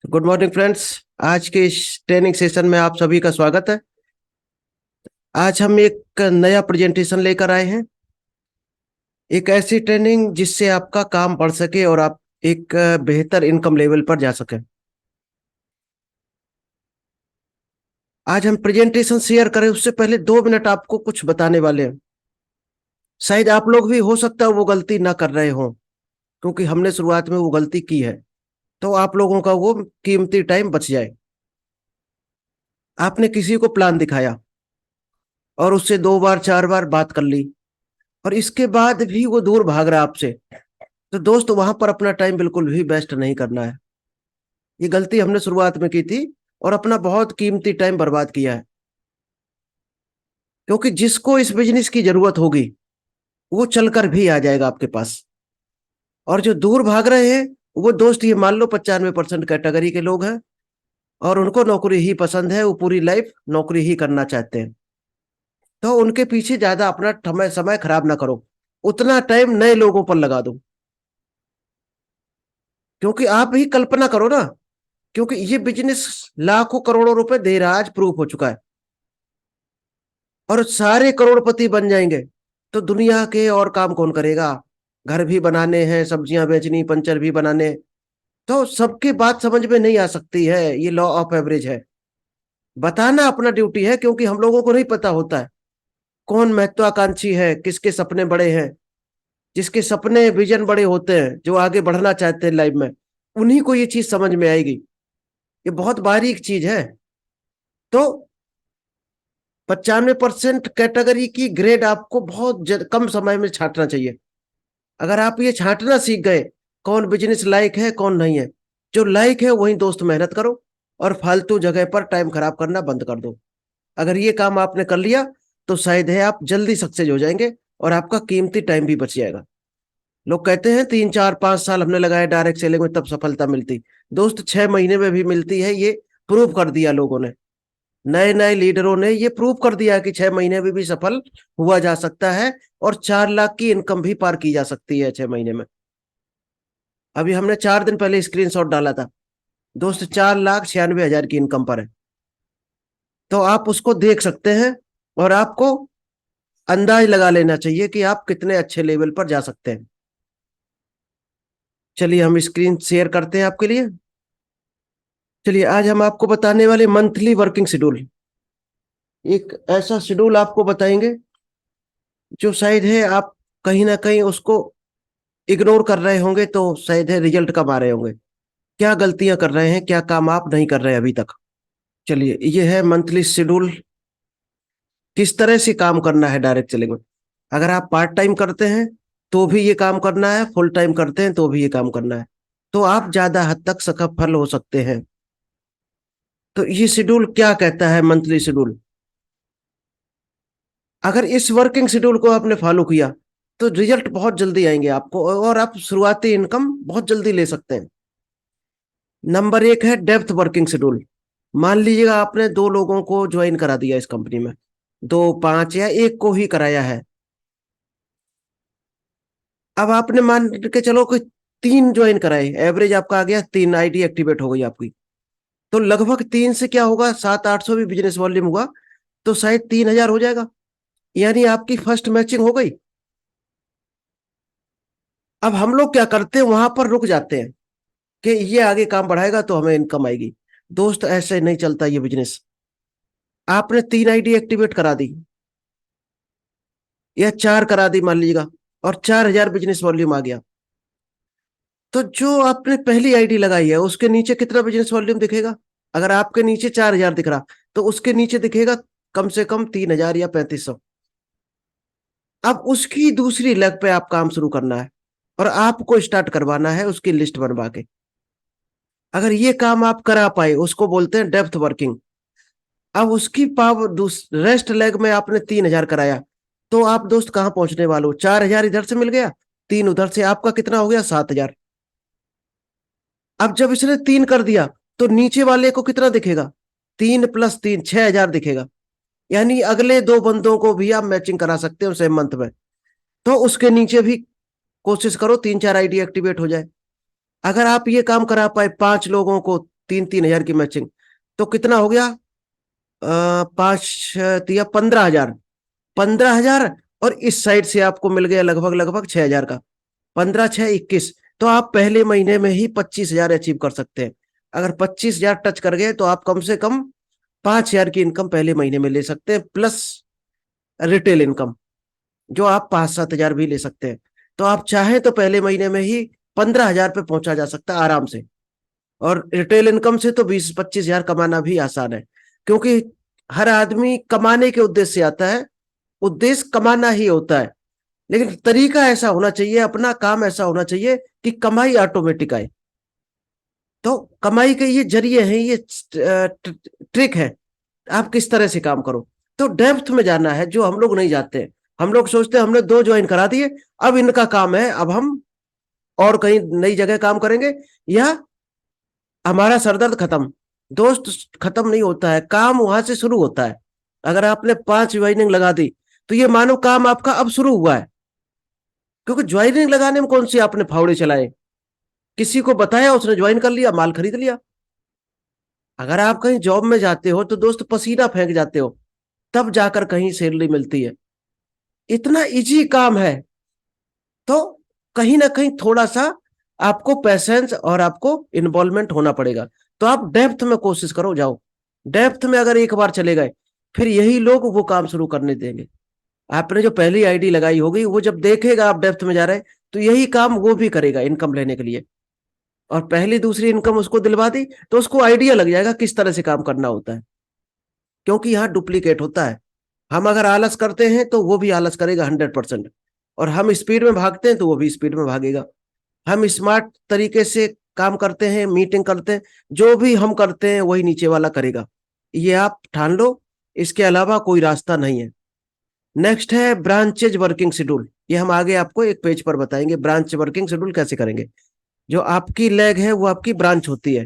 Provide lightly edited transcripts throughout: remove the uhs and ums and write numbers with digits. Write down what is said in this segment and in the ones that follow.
Good morning friends. आज के इस ट्रेनिंग सेशन में आप सभी का स्वागत है। आज हम एक नया प्रेजेंटेशन लेकर आए हैं। एक ऐसी ट्रेनिंग जिससे आपका काम बढ़ सके और आप एक बेहतर इनकम लेवल पर जा सके। आज हम प्रेजेंटेशन शेयर करें उससे पहले 2 मिनट आपको कुछ बताने वाले हैं। शायद आप लोग भी हो सकता है वो गलती ना कर रहे हो, क्योंकि हमने शुरुआत में वो गलती की है। तो आप लोगों का वो कीमती टाइम बच जाए। आपने किसी को प्लान दिखाया और उससे 2 बार 4 बार बात कर ली और इसके बाद भी वो दूर भाग रहा है आपसे, तो दोस्त वहां पर अपना टाइम बिल्कुल भी वेस्ट नहीं करना है। ये गलती हमने शुरुआत में की थी और अपना बहुत कीमती टाइम बर्बाद किया है। क्योंकि जिसको इस बिजनेस की जरूरत होगी वो चलकर भी आ जाएगा आपके पास। और जो दूर भाग रहे हैं वो दोस्त, ये मान लो 95% कैटेगरी के लोग हैं और उनको नौकरी ही पसंद है, वो पूरी लाइफ नौकरी ही करना चाहते हैं। तो उनके पीछे ज्यादा अपना समय समय खराब ना करो, उतना टाइम नए लोगों पर लगा दो। क्योंकि आप ही कल्पना करो ना, क्योंकि ये बिजनेस लाखों करोड़ों रुपए दे रहा है, आज प्रूफ हो चुका है। और सारे करोड़पति बन जाएंगे तो दुनिया के और काम कौन करेगा? घर भी बनाने हैं, सब्जियां बेचनी, पंचर भी बनाने। तो सबकी बात समझ में नहीं आ सकती है, ये लॉ ऑफ एवरेज है। बताना अपना ड्यूटी है, क्योंकि हम लोगों को नहीं पता होता है कौन महत्वाकांक्षी है, किसके सपने बड़े हैं। जिसके सपने विजन बड़े होते हैं, जो आगे बढ़ना चाहते हैं लाइफ में, उन्हीं को ये चीज समझ में आएगी। ये बहुत बारीक चीज है। तो 95% कैटेगरी की ग्रेड आपको बहुत कम समय में छांटना चाहिए। अगर आप ये छांटना सीख गए कौन बिजनेस लायक है कौन नहीं है, जो लायक है वही दोस्त मेहनत करो और फालतू जगह पर टाइम खराब करना बंद कर दो। अगर ये काम आपने कर लिया तो शायद है आप जल्दी सक्सेस हो जाएंगे और आपका कीमती टाइम भी बच जाएगा। लोग कहते हैं 3 4 5 साल हमने लगाए डायरेक्ट सेलिंग में तब सफलता मिलती। दोस्त 6 महीने में भी मिलती है, ये प्रूव कर दिया लोगों ने। नए नए लीडरों ने ये प्रूव कर दिया कि 6 महीने में भी सफल हुआ जा सकता है और 4 लाख की इनकम भी पार की जा सकती है 6 महीने में। अभी हमने 4 दिन पहले स्क्रीनशॉट डाला था, दोस्त 4,96,000 की इनकम पर है। तो आप उसको देख सकते हैं और आपको अंदाज लगा लेना चाहिए कि आप कितने अच्छे लेवल पर जा सकते हैं। चलिए हम स्क्रीन शेयर करते हैं आपके लिए। चलिए आज हम आपको बताने वाले मंथली वर्किंग शेड्यूल, एक ऐसा शेड्यूल आपको बताएंगे जो शायद है आप कहीं ना कहीं उसको इग्नोर कर रहे होंगे, तो शायद है रिजल्ट कब आ रहे होंगे, क्या गलतियां कर रहे हैं, क्या काम आप नहीं कर रहे अभी तक। चलिए ये है मंथली शेड्यूल, किस तरह से काम करना है डायरेक्ट सेलिंग में। अगर आप पार्ट टाइम करते हैं तो भी ये काम करना है, फुल टाइम करते हैं तो भी ये काम करना है, तो आप ज्यादा हद तक सफल हो सकते हैं। तो ये शेड्यूल क्या कहता है, मंथली शेड्यूल। अगर इस वर्किंग शेड्यूल को आपने फॉलो किया तो रिजल्ट बहुत जल्दी आएंगे आपको और आप शुरुआती इनकम बहुत जल्दी ले सकते हैं। नंबर 1 है डेप्थ वर्किंग शेड्यूल। मान लीजिएगा आपने 2 लोगों को ज्वाइन करा दिया इस कंपनी में, 2 5 या एक को ही कराया है। अब आपने मान के चलो कि 3 ज्वाइन कराए, एवरेज आपका आ गया 3 आईडी एक्टिवेट हो गई आपकी। तो लगभग 3 से क्या होगा, 700 800 भी बिजनेस वॉल्यूम हुआ तो शायद 3,000 हो जाएगा। यानी आपकी फर्स्ट मैचिंग हो गई। अब हम लोग क्या करते हैं, वहां पर रुक जाते हैं कि ये आगे काम बढ़ाएगा तो हमें इनकम आएगी। दोस्त ऐसे नहीं चलता ये बिजनेस। आपने 3 आईडी एक्टिवेट करा दी या 4 करा दी मान लीजिएगा, और 4,000 बिजनेस वॉल्यूम आ गया, तो जो आपने पहली आईडी लगाई है उसके नीचे कितना बिजनेस वॉल्यूम दिखेगा? अगर आपके नीचे 4,000 दिख रहा तो उसके नीचे दिखेगा कम से कम 3,000 या 3,500। अब उसकी दूसरी लेग पे आप काम शुरू करना है और आपको स्टार्ट करवाना है उसकी लिस्ट बनवा के। अगर ये काम आप करा पाए उसको बोलते हैं डेप्थ वर्किंग। अब उसकी पावर रेस्ट लेग में आपने 3,000 कराया, तो आप दोस्त कहाँ पहुंचने वाले हो? 4,000 इधर से मिल गया, 3 उधर से, आपका कितना हो गया? 7,000। अब जब इसने 3 कर दिया तो नीचे वाले को कितना दिखेगा? 3 + 3 6,000 दिखेगा। यानी अगले 2 बंदों को भी आप मैचिंग करा सकते हो सेम मंथ में। तो उसके नीचे भी कोशिश करो 3 4 आईडी एक्टिवेट हो जाए। अगर आप ये काम करा पाए 5 लोगों को 3-3 हजार की मैचिंग, तो कितना हो गया? 5 तिया 15 हजार, 15 हजार। और इस साइड से आपको मिल गया लगभग लगभग 6 हजार का, 15 6 21। तो आप पहले महीने में ही 25 हजार अचीव कर सकते हैं। अगर 25 हजार टच कर गए तो आप कम से कम 5 हजार की इनकम पहले महीने में ले सकते हैं, प्लस रिटेल इनकम जो आप 5-7 हजार भी ले सकते हैं। तो आप चाहें तो पहले महीने में ही 15 हजार पे पहुंचा जा सकता है आराम से। और रिटेल इनकम से तो 20-25 हजार कमाना भी आसान है, क्योंकि हर आदमी कमाने के उद्देश्य से आता है, उद्देश्य कमाना ही होता है। लेकिन तरीका ऐसा होना चाहिए, अपना काम ऐसा होना चाहिए कि कमाई ऑटोमेटिक आए। तो कमाई के ये जरिए हैं, ये ट्रिक है, आप किस तरह से काम करो। तो डेप्थ में जाना है, जो हम लोग नहीं जाते हैं। हम लोग सोचते हैं हमने 2 ज्वाइन करा दिए, अब इनका काम है, अब हम और कहीं नई जगह काम करेंगे, या हमारा सरदर्द खत्म। दोस्त, खत्म नहीं होता है काम, वहां से शुरू होता है। अगर आपने 5 ज्वाइनिंग लगा दी तो ये मानो काम आपका अब शुरू हुआ है, क्योंकि ज्वाइनिंग लगाने में कौन सी आपने फावड़े चलाए, किसी को बताया, उसने ज्वाइन कर लिया, माल खरीद लिया। अगर आप कहीं जॉब में जाते हो तो दोस्त पसीना फेंक जाते हो, तब जाकर कहीं सैलरी मिलती है। इतना इजी काम है। तो कहीं ना कहीं थोड़ा सा आपको पैसेंस और आपको इन्वॉल्वमेंट होना पड़ेगा। तो आप डेप्थ में कोशिश करो, जाओ डेप्थ में। अगर एक बार चले गए, फिर यही लोग वो काम शुरू करने देंगे। आपने जो पहली आईडी लगाई होगी, वो जब देखेगा आप डेप्थ में जा रहे हैं, तो यही काम वो भी करेगा इनकम लेने के लिए। और पहली दूसरी इनकम उसको दिलवा दी तो उसको आइडिया लग जाएगा किस तरह से काम करना होता है, क्योंकि यहाँ डुप्लीकेट होता है। हम अगर आलस करते हैं तो वो भी आलस करेगा 100%, और हम स्पीड में भागते हैं तो वो भी स्पीड में भागेगा। हम स्मार्ट तरीके से काम करते हैं, मीटिंग करते हैं, जो भी हम करते हैं वही नीचे वाला करेगा, ये आप ठान लो। इसके अलावा कोई रास्ता नहीं है। नेक्स्ट है ब्रांचेज वर्किंग शेड्यूल। ये हम आगे आपको एक पेज पर बताएंगे, ब्रांच वर्किंग शेड्यूल कैसे करेंगे। जो आपकी लेग है वो आपकी ब्रांच होती है।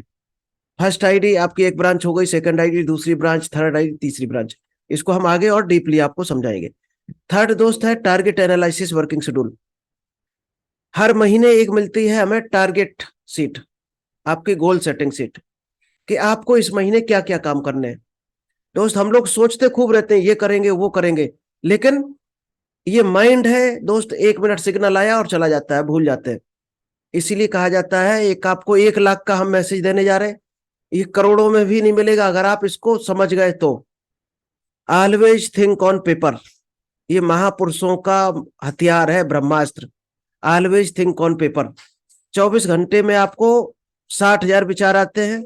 फर्स्ट आईडी आपकी एक ब्रांच हो गई, सेकंड आईडी दूसरी ब्रांच, थर्ड आईडी तीसरी ब्रांच। इसको हम आगे और डीपली आपको समझाएंगे। थर्ड दोस्त है टारगेट एनालिसिस वर्किंग शेड्यूल। हर महीने एक मिलती है हमें टारगेट सीट, आपकी गोल सेटिंग सीट, कि आपको इस महीने क्या क्या काम करने हैं। दोस्त, हम लोग सोचते खूब रहते हैं ये करेंगे वो करेंगे, लेकिन ये माइंड है दोस्त, 1 मिनट सिग्नल आया और चला जाता है, भूल जाते हैं। इसीलिए कहा जाता है, एक आपको 1 लाख का हम मैसेज देने जा रहे हैं, ये करोड़ों में भी नहीं मिलेगा अगर आप इसको समझ गए तो। ऑलवेज थिंक ऑन पेपर, ये महापुरुषों का हथियार है, ब्रह्मास्त्र। Always think on paper. 24 घंटे में आपको 60 हजार विचार आते हैं,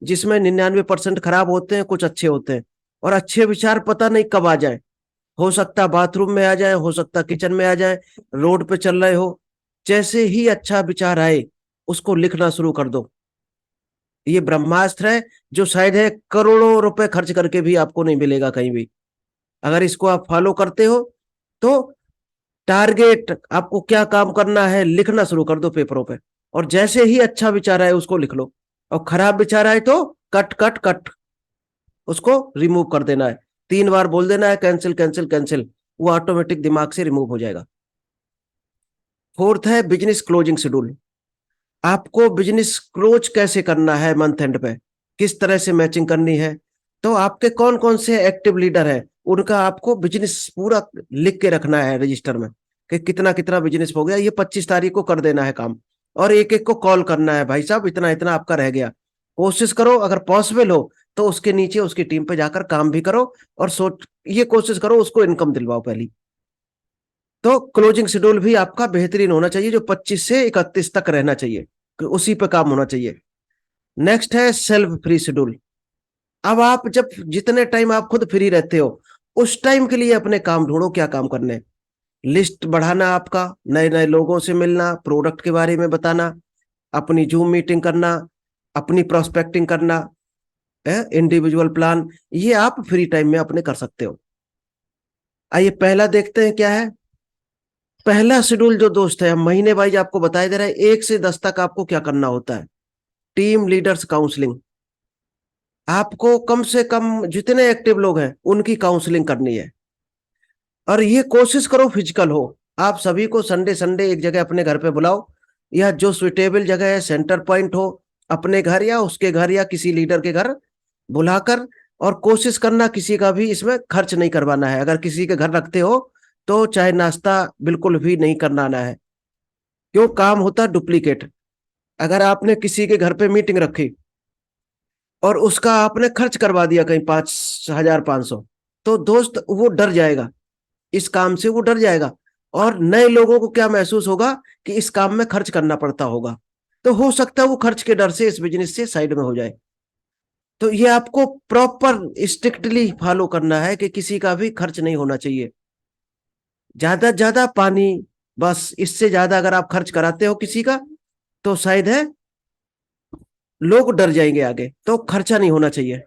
जिसमें 99% खराब होते हैं, कुछ अच्छे होते हैं। और अच्छे विचार पता नहीं कब आ जाए, हो सकता है बाथरूम में आ जाए, हो सकता है किचन में आ जाए, रोड पे चल रहे हो। जैसे ही अच्छा विचार आए उसको लिखना शुरू कर दो। ये ब्रह्मास्त्र है, जो शायद है करोड़ों रुपए खर्च करके भी आपको नहीं मिलेगा कहीं भी। अगर इसको आप फॉलो करते हो तो टारगेट, आपको क्या काम करना है लिखना शुरू कर दो पेपरों पे। और जैसे ही अच्छा विचार आए उसको लिख लो, और खराब विचार आए तो कट कट कट, उसको रिमूव कर देना है। 3 बार बोल देना है कैंसिल कैंसिल कैंसिल, वो ऑटोमेटिक दिमाग से रिमूव हो जाएगा। फोर्थ है बिजनेस क्लोजिंग शेड्यूल। आपको बिजनेस क्लोज कैसे करना है मंथ एंड पे, किस तरह से मैचिंग करनी है। तो आपके कौन कौन से एक्टिव लीडर हैं, उनका आपको बिजनेस पूरा लिख के रखना है रजिस्टर में, कि कितना कितना बिजनेस हो गया, ये 25 तारीख को कर देना है काम। और एक एक को कॉल करना है, भाई साहब इतना इतना आपका रह गया। कोशिश करो अगर पॉसिबल हो तो उसके नीचे उसकी टीम पे जाकर काम भी करो, और सोच ये कोशिश करो उसको इनकम दिलवाओ पहली। तो क्लोजिंग शेड्यूल भी आपका बेहतरीन होना चाहिए, जो 25 से 31 तक रहना चाहिए, उसी पे काम होना चाहिए। नेक्स्ट है सेल्फ फ्री शेड्यूल। अब आप जब जितने टाइम आप खुद फ्री रहते हो, उस टाइम के लिए अपने काम ढूंढो, क्या काम करने हैं। लिस्ट बढ़ाना, आपका नए नए लोगों से मिलना, प्रोडक्ट के बारे में बताना, अपनी जूम मीटिंग करना, अपनी प्रोस्पेक्टिंग करना, इंडिविजुअल प्लान, ये आप फ्री टाइम में अपने कर सकते हो। आइए पहला देखते हैं क्या है। पहला शेड्यूल जो दोस्त है, हम महीने वाइज आपको बताए दे रहे हैं, 1 से 10 तक आपको क्या करना होता है। टीम लीडर्स काउंसलिंग, आपको कम से कम जितने एक्टिव लोग हैं उनकी काउंसलिंग करनी है। और ये कोशिश करो फिजिकल हो, आप सभी को संडे संडे एक जगह अपने घर पे बुलाओ, या जो सुटेबल जगह है, सेंटर पॉइंट हो, अपने घर या उसके घर या किसी लीडर के घर बुलाकर, और कोशिश करना किसी का भी इसमें खर्च नहीं करवाना है। अगर किसी के घर रखते हो तो चाय नाश्ता बिल्कुल भी नहीं करना है, क्यों? काम होता है डुप्लीकेट। अगर आपने किसी के घर पे मीटिंग रखी और उसका आपने खर्च करवा दिया कहीं 5,000 500, तो दोस्त वो डर जाएगा, इस काम से वो डर जाएगा। और नए लोगों को क्या महसूस होगा कि इस काम में खर्च करना पड़ता होगा, तो हो सकता है वो खर्च के डर से इस बिजनेस से साइड में हो जाए। तो ये आपको प्रॉपर स्ट्रिक्टली फॉलो करना है कि किसी का भी खर्च नहीं होना चाहिए। ज्यादा ज्यादा पानी, बस इससे ज्यादा अगर आप खर्च कराते हो किसी का तो शायद है लोग डर जाएंगे आगे, तो खर्चा नहीं होना चाहिए।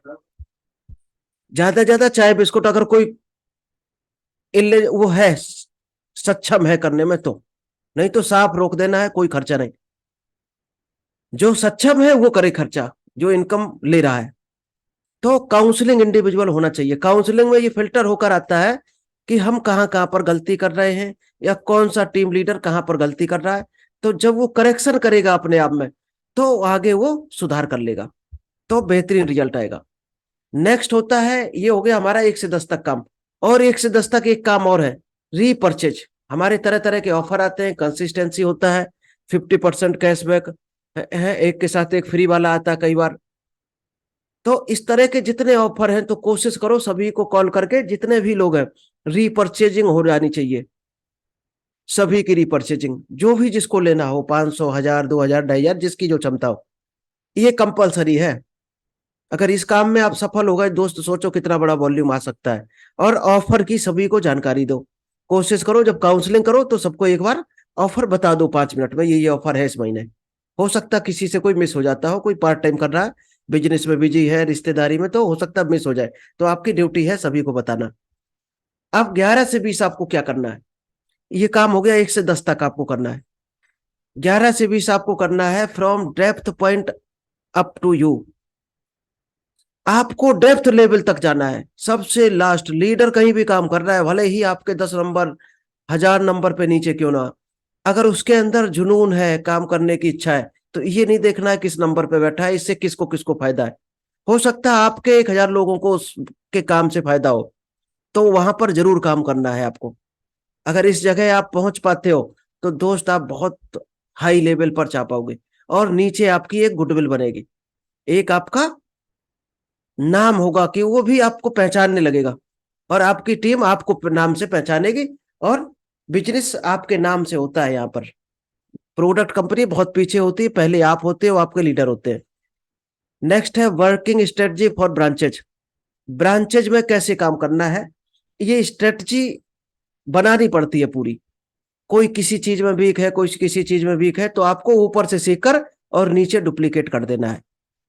ज्यादा ज्यादा चाय बिस्कुट अगर कोई इल्ले वो है, सक्षम है करने में तो, नहीं तो साफ रोक देना है, कोई खर्चा नहीं। जो सक्षम है वो करे खर्चा, जो इनकम ले रहा है। तो काउंसलिंग इंडिविजुअल होना चाहिए। काउंसलिंग में ये फिल्टर होकर आता है कि हम कहाँ कहाँ पर गलती कर रहे हैं, या कौन सा टीम लीडर कहाँ पर गलती कर रहा है। तो जब वो करेक्शन करेगा अपने आप में, तो आगे वो सुधार कर लेगा, तो बेहतरीन रिजल्ट आएगा। नेक्स्ट होता है, ये हो गया हमारा 1 से 10 तक काम। और 1 से 10 तक एक काम और है, रीपर्चेज। हमारे तरह तरह के ऑफर आते हैं, कंसिस्टेंसी होता है, 50% कैशबैक है, एक के साथ एक फ्री वाला आता है कई बार। तो इस तरह के जितने ऑफर हैं, तो कोशिश करो सभी को कॉल करके, जितने भी लोग हैं, रीपर्चेजिंग हो जानी चाहिए। सभी की रीपर्चेजिंग, जो भी जिसको लेना हो, 500 1000 2000 2500, जिसकी जो क्षमता हो, ये कंपलसरी है। अगर इस काम में आप सफल हो गए दोस्त, सोचो कितना बड़ा वॉल्यूम आ सकता है। और ऑफर की सभी को जानकारी दो। कोशिश करो जब काउंसलिंग करो तो सबको एक बार ऑफर बता दो, 5 मिनट में ये ऑफर है इस महीने। हो सकता है किसी से कोई मिस हो जाता हो, कोई पार्ट टाइम कर रहा है, बिजनेस में बिजी है, रिश्तेदारी में, तो हो सकता है मिस हो जाए। तो आपकी ड्यूटी है सभी को बताना। अब 11 से 20 आपको क्या करना है? ये काम हो गया 1 से 10 तक आपको करना है। 11 से 20 आपको करना है from depth point up to you. आपको डेप्थ लेवल तक जाना है, सबसे लास्ट। लीडर कहीं भी काम कर रहा है, भले ही आपके 10 नंबर 1000 नंबर पे नीचे क्यों ना, अगर उसके अंदर जुनून है, काम करने की इच्छा है, तो ये नहीं देखना है किस नंबर पे बैठा है, इससे किसको किसको फायदा है। हो सकता है आपके 1000 लोगों को उसके काम से फायदा हो, तो वहां पर जरूर काम करना है आपको। अगर इस जगह आप पहुंच पाते हो, तो दोस्त आप बहुत हाई लेवल पर जा पाओगे। और नीचे आपकी एक गुडविल बनेगी, एक आपका नाम होगा, कि वो भी आपको पहचानने लगेगा, और आपकी टीम आपको नाम से पहचानेगी। और बिजनेस आपके नाम से होता है यहाँ पर। प्रोडक्ट कंपनी बहुत पीछे होती है, पहले आप होते हो, आपके लीडर होते हैं। नेक्स्ट है working strategy for branches. Branches में कैसे काम करना है, ये स्ट्रेटजी बनानी पड़ती है पूरी। कोई किसी चीज में वीक है, कोई किसी चीज में वीक है, तो आपको ऊपर से सीखकर और नीचे डुप्लीकेट कर देना है।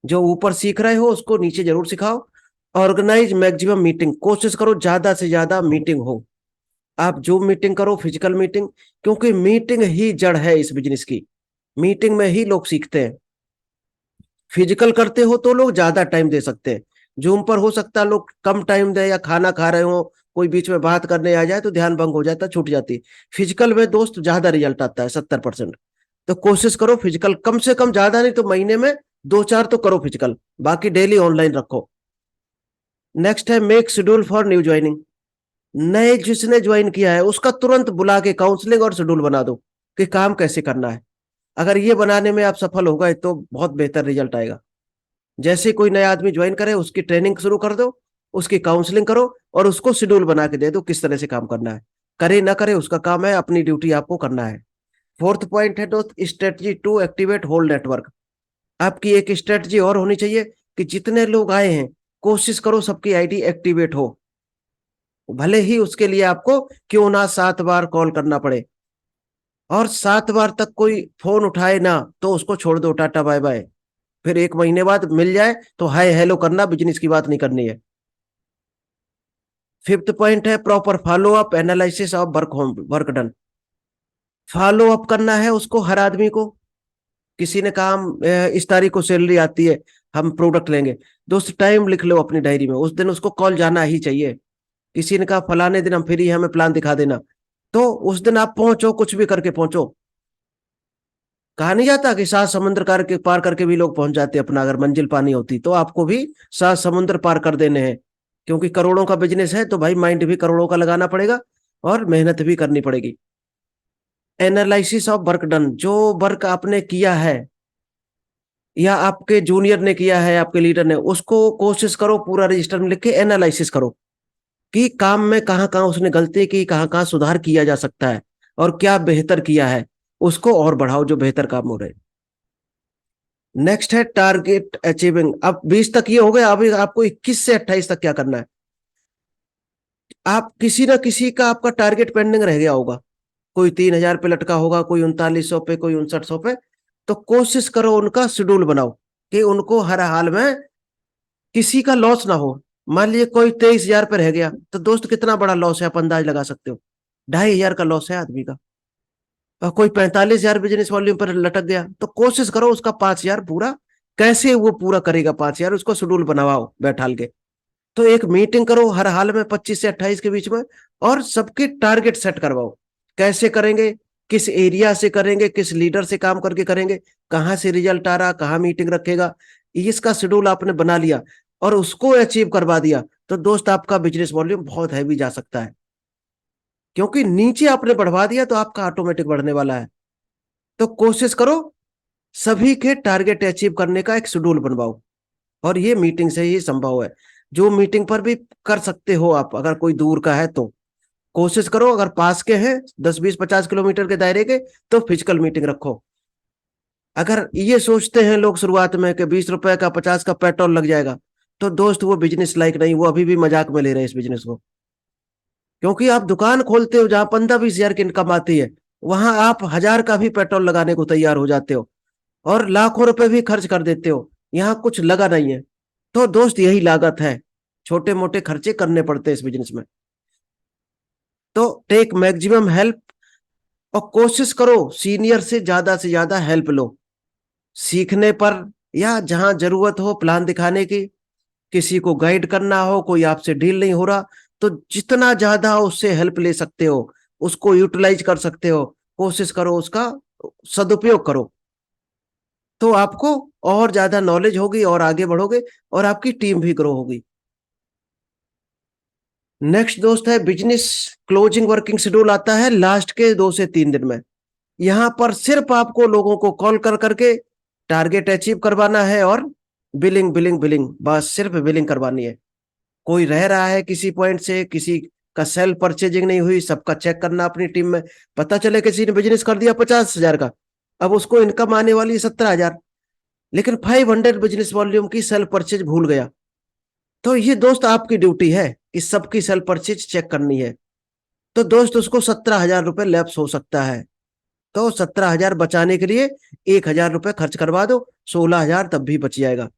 जो ऊपर सीख रहे हो उसको नीचे जरूर सिखाओ। ऑर्गेनाइज मैक्सिमम मीटिंग, कोशिश करो ज्यादा से ज्यादा मीटिंग हो। आप जो मीटिंग करो, फिजिकल मीटिंग, क्योंकि मीटिंग ही जड़ है इस बिजनेस की। मीटिंग में ही लोग सीखते हैं। फिजिकल करते हो तो लोग ज्यादा टाइम दे सकते हैं। जूम पर हो सकता है लोग कम टाइम दे, या खाना खा रहे हो, कोई बीच में बात करने आ जाए तो ध्यान भंग हो जाता है, छूट जाती है। फिजिकल में दोस्त ज्यादा रिजल्ट आता है, 70%। तो कोशिश करो फिजिकल कम से कम, ज्यादा नहीं तो महीने में 2 4 तो करो फिजिकल, बाकी डेली ऑनलाइन रखो। नेक्स्ट है make schedule for new joining. नए जिसने ज्वाइन किया है उसका तुरंत बुला के काउंसलिंग और शेड्यूल बना दो, कि काम कैसे करना है। अगर ये बनाने में आप सफल हो गए तो बहुत बेहतर रिजल्ट आएगा। जैसे कोई नया आदमी ज्वाइन करे, उसकी ट्रेनिंग शुरू कर दो, उसकी काउंसलिंग करो, और उसको शेड्यूल बना के दे दो किस तरह से काम करना है। करे ना करे उसका काम है, अपनी ड्यूटी आपको करना है। फोर्थ पॉइंट है दोस्त, strategy to activate whole network. आपकी एक स्ट्रेटजी और होनी चाहिए, कि जितने लोग आए हैं कोशिश करो सबकी आईडी एक्टिवेट हो। भले ही उसके लिए आपको क्यों ना 7 बार कॉल करना पड़े, और 7 बार तक कोई फोन उठाए ना, तो उसको छोड़ दो, टाटा बाय बाय। फिर 1 महीने बाद मिल जाए तो हाय हेलो करना, बिजनेस की बात नहीं करनी है। फिफ्थ पॉइंट है proper follow up analysis of work done. Follow up करना है उसको, हर आदमी को। किसी ने काम इस तारीख को सैलरी आती है, हम प्रोडक्ट लेंगे, दोस्त टाइम लिख लो अपनी डायरी में, उस दिन उसको कॉल जाना ही चाहिए। किसी ने कहा फलाने दिन हम फ्री हैं, हमें प्लान दिखा देना, तो उस दिन आप पहुंचो, कुछ भी करके पहुंचो। कहा नहीं जाता कि 7 समुद्र के पार करके भी लोग पहुंच जाते अपना, अगर मंजिल पानी होती तो आपको भी 7 समुद्र पार कर देने हैं। क्योंकि करोड़ों का बिजनेस है तो भाई माइंड भी करोड़ों का लगाना पड़ेगा और मेहनत भी करनी पड़ेगी। एनालिसिस ऑफ वर्क डन, जो वर्क आपने किया है या आपके जूनियर ने किया है, आपके लीडर ने, उसको कोशिश करो पूरा रजिस्टर में लिख के एनालिसिस करो कि काम में कहाँ कहाँ उसने गलती की, कहाँ कहाँ सुधार किया जा सकता है और क्या बेहतर किया है, उसको और बढ़ाओ जो बेहतर काम हो रहे। नेक्स्ट है टारगेट अचीविंग। अब 20 तक ये हो गया, अभी आपको 21 से 28 तक क्या करना है। आप किसी ना किसी का आपका टारगेट पेंडिंग रह गया होगा, कोई 3,000 पे लटका होगा, कोई 3900 पे, कोई 5900 पे। तो कोशिश करो उनका शेड्यूल बनाओ कि उनको हर हाल में किसी का लॉस ना हो। मान लीजिए कोई 23,000 पे रह गया, तो दोस्त कितना बड़ा लॉस है आप अंदाज लगा सकते हो, 2,500 का लॉस है आदमी का। और कोई 45,000 बिजनेस वॉल्यूम पर लटक गया, तो कोशिश करो उसका 5,000 पूरा, कैसे वो पूरा करेगा 5,000, उसको शेड्यूल बनवाओ बैठाल के। तो एक मीटिंग करो हर हाल में 25 से 28 के बीच में, और सबके टारगेट सेट करवाओ। कैसे करेंगे, किस एरिया से करेंगे, किस लीडर से काम करके करेंगे, कहाँ से रिजल्ट आ रहा, कहाँ मीटिंग रखेगा, इसका शेड्यूल आपने बना लिया और उसको अचीव करवा दिया, तो दोस्त आपका बिजनेस वॉल्यूम बहुत हैवी जा सकता है। क्योंकि नीचे आपने बढ़वा दिया तो आपका ऑटोमेटिक बढ़ने वाला है। तो कोशिश करो सभी के टारगेट अचीव करने का एक शेड्यूल बनवाओ, और ये मीटिंग से ही संभव है। जो मीटिंग पर भी कर सकते हो आप, अगर कोई दूर का है तो कोशिश करो, अगर पास के हैं 10, 20, 50 किलोमीटर के दायरे के, तो फिजिकल मीटिंग रखो। अगर ये सोचते हैं लोग शुरुआत में कि 20 रुपए का 50 का पेट्रोल लग जाएगा, तो दोस्त वो बिजनेस लायक नहीं, वो अभी भी मजाक में ले रहे हैं इस बिजनेस को। क्योंकि आप दुकान खोलते हो जहां 15-20 हजार की इनकम आती है, वहां आप 1,000 का भी पेट्रोल लगाने को तैयार हो जाते हो और लाखों रुपए भी खर्च कर देते हो, यहाँ कुछ लगा नहीं है। तो दोस्त यही लागत है, छोटे मोटे खर्चे करने पड़ते हैं इस बिजनेस में। तो टेक मैक्सिमम हेल्प, और कोशिश करो सीनियर से ज्यादा हेल्प लो सीखने पर, या जहां जरूरत हो प्लान दिखाने की, किसी को गाइड करना हो, कोई आपसे डील नहीं हो रहा, तो जितना ज्यादा उससे हेल्प ले सकते हो, उसको यूटिलाइज कर सकते हो, कोशिश करो उसका सदुपयोग करो। तो आपको और ज्यादा नॉलेज होगी और आगे बढ़ोगे और आपकी टीम भी ग्रो होगी। नेक्स्ट दोस्त है बिजनेस क्लोजिंग वर्किंग शेड्यूल, आता है लास्ट के 2 से 3 दिन में। यहां पर सिर्फ आपको लोगों को कॉल कर करके टारगेट अचीव करवाना है और बिलिंग बिलिंग बिलिंग, बस सिर्फ बिलिंग करवानी है। कोई रह रहा है किसी पॉइंट से, किसी का सेल परचेजिंग नहीं हुई, सबका चेक करना अपनी टीम में। पता चले किसी ने बिजनेस कर दिया 50,000 का, अब उसको इनकम आने वाली है 17,000, लेकिन 500 बिजनेस वॉल्यूम की सेल परचेज भूल गया। तो ये दोस्त आपकी ड्यूटी है कि सबकी सेल परचेज चेक करनी है। तो दोस्त उसको 17,000 रुपए लैप्स हो सकता है, तो 17,000 बचाने के लिए 1,000 रुपए खर्च करवा दो, 16,000 तब भी बच जाएगा।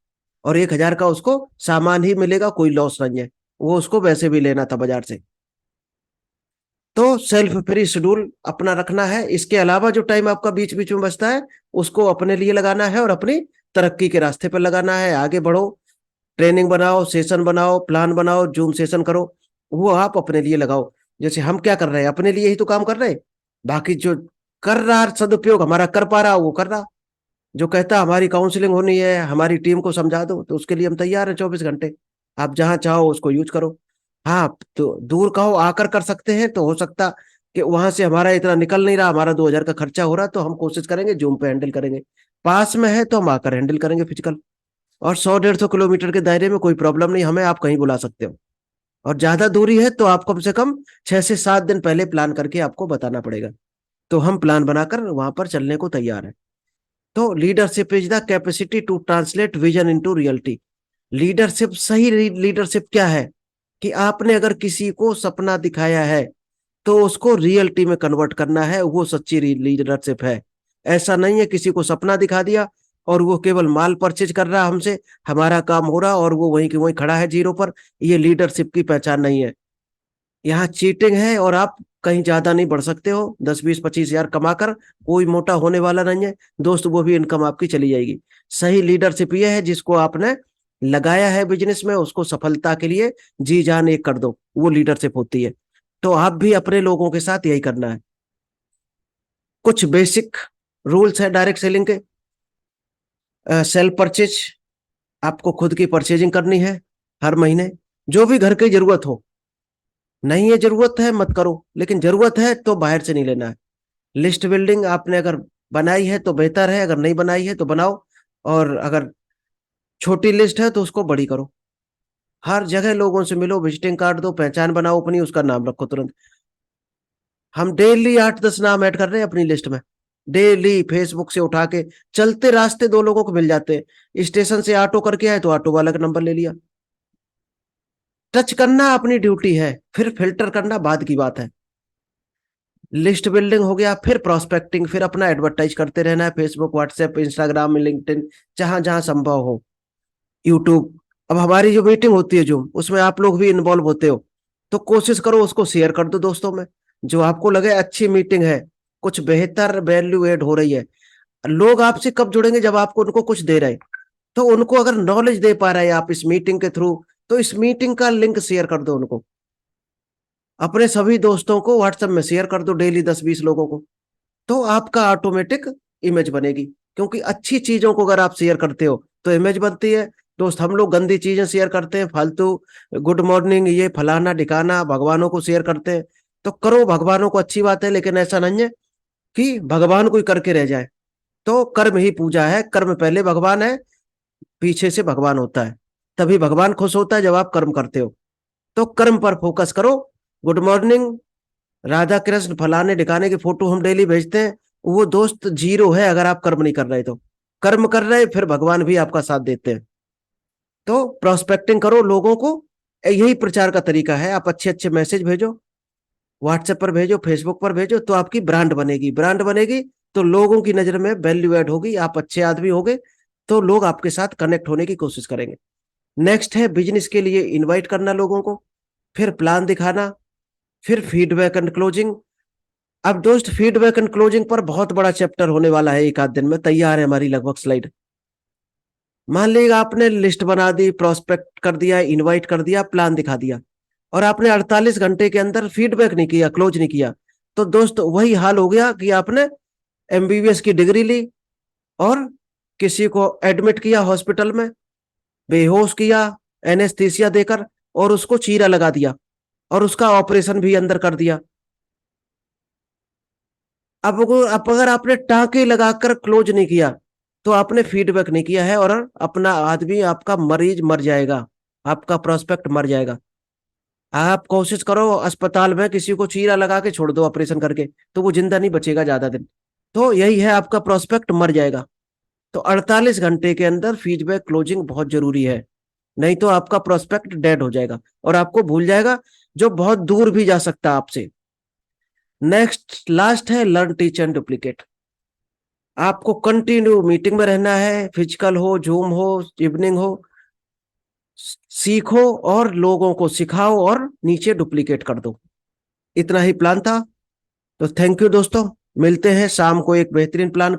और 1,000 का उसको सामान ही मिलेगा, कोई लॉस नहीं है, वो उसको वैसे भी लेना था बाजार से। तो सेल्फ फ्री शेड्यूल अपना रखना है। इसके अलावा जो टाइम आपका बीच बीच में बचता है, उसको अपने लिए लगाना है और अपनी तरक्की के रास्ते पर लगाना है। आगे बढ़ो, ट्रेनिंग बनाओ, सेशन बनाओ, प्लान बनाओ, जूम सेशन करो, वो आप अपने लिए लगाओ। जैसे हम क्या कर रहे हैं, अपने लिए ही तो काम कर रहे हैं। बाकी जो कर रहा सदुपयोग हमारा कर पा रहा वो कर रहा, जो कहता हमारी काउंसलिंग होनी है, हमारी टीम को समझा दो, तो उसके लिए हम तैयार हैं 24 घंटे। आप जहां चाहो उसको यूज करो। हाँ, तो दूर का हो आकर कर सकते हैं, तो हो सकता कि वहां से हमारा इतना निकल नहीं रहा, हमारा 2,000 का खर्चा हो रहा, तो हम कोशिश करेंगे जूम पे हैंडल करेंगे। पास में है तो हम आकर हैंडल करेंगे फिजिकल। और 100-150 किलोमीटर के दायरे में कोई प्रॉब्लम नहीं, हमें आप कहीं बुला सकते हो। और ज्यादा दूरी है तो आपको कम से कम 6 से 7 दिन पहले प्लान करके आपको बताना पड़ेगा। तो हम प्लान बनाकर वहां पर चलने को तैयार है। तो leadership is the capacity to translate vision into reality. Leadership, सही लीडरशिप क्या है कि आपने अगर किसी को सपना दिखाया है तो उसको रियलिटी में कन्वर्ट करना है, वो सच्ची लीडरशिप है। ऐसा नहीं है किसी को सपना दिखा दिया और वो केवल माल परचेज कर रहा हमसे, हमारा काम हो रहा और वो वहीं की वहीं खड़ा है जीरो पर। ये लीडरशिप की पहचान नहीं है। यहाँ चीटिंग है और आप कहीं ज्यादा नहीं बढ़ सकते हो। 10, 20, 25 हजार कमाकर कोई मोटा होने वाला नहीं है दोस्त, वो भी इनकम आपकी चली जाएगी। सही लीडरशिप ये है जिसको आपने लगाया है बिजनेस में, उसको सफलता के लिए जी जान एक कर दो, वो लीडरशिप होती है। तो आप भी अपने लोगों के साथ यही करना है। कुछ बेसिक रूल्स है डायरेक्ट सेलिंग के। सेल्फ परचेज, आपको खुद की परचेजिंग करनी है हर महीने, जो भी घर की जरूरत हो। नहीं है जरूरत है मत करो, लेकिन जरूरत है तो बाहर से नहीं लेना है। लिस्ट बिल्डिंग आपने अगर बनाई है तो बेहतर है, अगर नहीं बनाई है तो बनाओ। और अगर छोटी लिस्ट है तो उसको बड़ी करो। हर जगह लोगों से मिलो, विजिटिंग कार्ड दो, पहचान बनाओ अपनी, उसका नाम रखो तुरंत। हम डेली 8-10 नाम ऐड कर रहे हैं अपनी लिस्ट में। डेली फेसबुक से उठा के, चलते रास्ते दो लोगों को मिल जाते हैं, स्टेशन से ऑटो करके आए तो ऑटो वाला का नंबर ले लिया। टच करना अपनी ड्यूटी है, फिर फिल्टर करना बाद की बात है। लिस्ट बिल्डिंग हो गया, फिर प्रोस्पेक्टिंग, फिर अपना एडवर्टाइज करते रहना है, फेसबुक, व्हाट्सएप, इंस्टाग्राम, लिंक्डइन, जहां जहां संभव हो, यूट्यूब। अब हमारी जो मीटिंग होती है जो, उसमें आप लोग भी इन्वॉल्व होते हो, तो कोशिश करो उसको शेयर कर दो दोस्तों में। जो आपको लगे अच्छी मीटिंग है, कुछ बेहतर वैल्यू एड हो रही है। लोग आपसे कब जुड़ेंगे, जब आपको उनको कुछ दे रहे हैं। तो उनको अगर नॉलेज दे पा रहे हैं आप इस मीटिंग के थ्रू, तो इस मीटिंग का लिंक शेयर कर दो उनको। अपने सभी दोस्तों को व्हाट्सएप में शेयर कर दो, डेली 10-20 लोगों को। तो आपका ऑटोमेटिक इमेज बनेगी, क्योंकि अच्छी चीजों को अगर आप शेयर करते हो तो इमेज बनती है। दोस्त, हम लोग गंदी चीजें शेयर करते हैं, फालतू, गुड मॉर्निंग, ये फलाना ढिकाना, भगवानों को शेयर करते हैं। तो करो, भगवानों को, अच्छी बात है, लेकिन ऐसा नहीं है कि भगवान कोई करके रह जाए। तो कर्म ही पूजा है, कर्म पहले भगवान है, पीछे से भगवान होता है। तभी भगवान खुश होता है जब आप कर्म करते हो। तो कर्म पर फोकस करो। गुड मॉर्निंग, राधा कृष्ण, फलाने ढिकाने की फोटो हम डेली भेजते हैं, वो दोस्त जीरो है अगर आप कर्म नहीं कर रहे। तो कर्म कर रहे, फिर भगवान भी आपका साथ देते हैं। तो प्रोस्पेक्टिंग करो लोगों को, यही प्रचार का तरीका है। आप अच्छे अच्छे मैसेज भेजो, व्हाट्सएप पर भेजो, फेसबुक पर भेजो, तो आपकी ब्रांड बनेगी। ब्रांड बनेगी तो लोगों की नजर में वैल्यू एड होगी, आप अच्छे आदमी होगे, तो लोग आपके साथ कनेक्ट होने की कोशिश करेंगे। नेक्स्ट है बिजनेस के लिए इनवाइट करना लोगों को, फिर प्लान दिखाना, फिर फीडबैक एंड क्लोजिंग। अब दोस्त, फीडबैक एंड क्लोजिंग पर बहुत बड़ा चैप्टर होने वाला है, एक आध दिन में तैयार है हमारी लगभग स्लाइड। मान लीजिए आपने लिस्ट बना दी, प्रोस्पेक्ट कर दिया, इनवाइट कर दिया, प्लान दिखा दिया, और आपने 48 घंटे के अंदर फीडबैक नहीं किया, क्लोज नहीं किया, तो दोस्त वही हाल हो गया कि आपने एमबीबीएस की डिग्री ली और किसी को एडमिट किया हॉस्पिटल में, बेहोश किया एनेस्थीसिया देकर, और उसको चीरा लगा दिया, और उसका ऑपरेशन भी अंदर कर दिया। अब अगर आपने टाँके लगाकर क्लोज नहीं किया, तो आपने फीडबैक नहीं किया है, और अपना आदमी, आपका मरीज मर जाएगा, आपका प्रोस्पेक्ट मर जाएगा। आप कोशिश करो अस्पताल में किसी को चीरा लगा के छोड़ दो ऑपरेशन करके, तो वो जिंदा नहीं बचेगा ज्यादा दिन। तो यही है, आपका प्रोस्पेक्ट मर जाएगा। तो 48 घंटे के अंदर फीडबैक क्लोजिंग बहुत जरूरी है, नहीं तो आपका प्रोस्पेक्ट डेड हो जाएगा और आपको भूल जाएगा, जो बहुत दूर भी जा सकता है आपसे। नेक्स्ट लास्ट है लर्न टीच एंड डुप्लीकेट। आपको कंटिन्यू मीटिंग में रहना है, फिजिकल हो, जूम हो, इवनिंग हो, सीखो और लोगों को सिखाओ और नीचे डुप्लीकेट कर दो। इतना ही प्लान था। तो थैंक यू दोस्तों, मिलते हैं शाम को एक बेहतरीन प्लान